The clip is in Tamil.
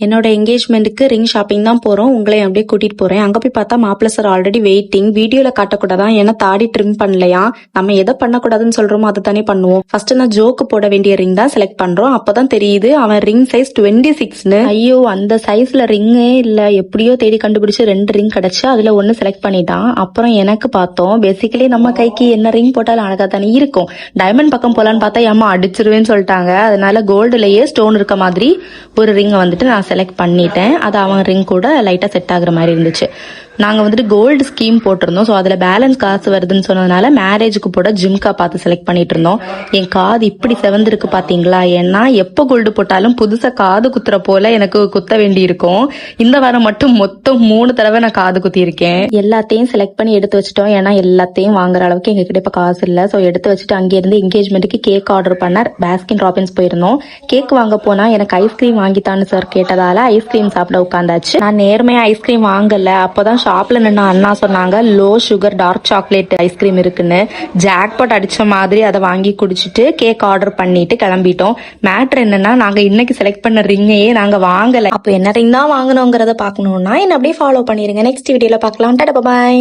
என்னோட என்கேஜ்மெண்ட்டுக்கு ரிங் ஷாப்பிங் தான் போறோம். உங்களையும் அப்படியே கூட்டிட்டு போறேன். அங்க போய் பார்த்தா மாப்பிள்ள சார் ஆல்ரெடி வெயிட்டிங். வீடியோல காட்டக்கூடாதான், ஏன்னா தாடி ட்ரிம் பண்ணலையா. நம்ம எதை பண்ணக்கூடாதுன்னு சொல்றோமோ அதை தானே பண்ணுவோம். ஃபர்ஸ்ட் நான் ஜோக்கு போட வேண்டிய ரிங் தான் செலக்ட் பண்றோம். அப்பதான் தெரியுது அவன் ரிங் சைஸ் 26ன்னு. ஐயோ, அந்த சைஸ்ல ரிங்கே இல்ல. எப்படியோ தேடி கண்டுபிடிச்சு 2 ரிங் கிடைச்சு அதுல ஒன்னு செலக்ட் பண்ணிட்டான். அப்புறம் எனக்கு பார்த்தோம், பேசிக்கலி நம்ம கைக்கு என்ன ரிங் போட்டாலும் அழகா தானே இருக்கும். டைமண்ட் பக்கம் போலான்னு பார்த்தா ஏமா அடிச்சிருவேன்னு சொல்லிட்டாங்க. அதனால கோல்டுலயே ஸ்டோன் இருக்க மாதிரி ஒரு ரிங்கை வந்துட்டு நான் செலக்ட் பண்ணிட்டேன். அது அவன் ரிங் கூட லைட்டா செட் ஆகுற மாதிரி இருந்துச்சு. நாங்க வந்துட்டு கோல்டு ஸ்கீம் போட்டிருந்தோம். ஸோ அதுல பேலன்ஸ் காசு வருதுன்னு சொன்னதுனால மேரேஜுக்கு போட ஜிம்கா பார்த்து செலக்ட் பண்ணிட்டு இருந்தோம். என் காது இப்படி செவந்திருக்கு பாத்தீங்களா. ஏன்னா எப்ப கோல்டு போட்டாலும் புதுசா காது குத்துற போல எனக்கு குத்த வேண்டி இருக்கும். இந்த வாரம் மட்டும் மொத்தம் 3 தடவை நான் காது குத்தி இருக்கேன். எல்லாத்தையும் செலக்ட் பண்ணி எடுத்து வச்சுட்டோம். ஏன்னா எல்லாத்தையும் வாங்குற அளவுக்கு எங்க கிட்ட இப்ப காசு இல்ல. ஸோ எடுத்து வச்சுட்டு அங்கே இருந்து என்கேஜ்மெண்ட்டுக்கு கேக் ஆர்டர் பண்ண பாஸ்கின் ராபின்ஸ் போயிருந்தோம். கேக் வாங்க போனா எனக்கு ஐஸ்கிரீம் வாங்கித்தான்னு சார் கேட்டதால ஐஸ்கிரீம் சாப்பிட உட்காந்தாச்சு. நான் நேர்மையா ஐஸ்கிரீம் வாங்கல. அப்பதான் ஷாப்ல நின்று அண்ணா சொன்னாங்க low sugar dark chocolate ice cream இருக்குன்னு. ஜாக்பாட் அடிச்ச மாதிரி அதை வாங்கி குடிச்சிட்டு கேக் ஆர்டர் பண்ணிட்டு கிளம்பிட்டோம். மேட்ரு என்னன்னா, நாங்க இன்னைக்கு செலக்ட் பண்ண ரிங்கையே நாங்க வாங்கல. அப்போ என்ன ரிங் தான் வாங்கணுங்கிறத பாக்கணும்னா என்ன அப்படியே ஃபாலோ பண்ணிருங்க. நெக்ஸ்ட் வீடியோல பார்க்கலாம். Tata bye.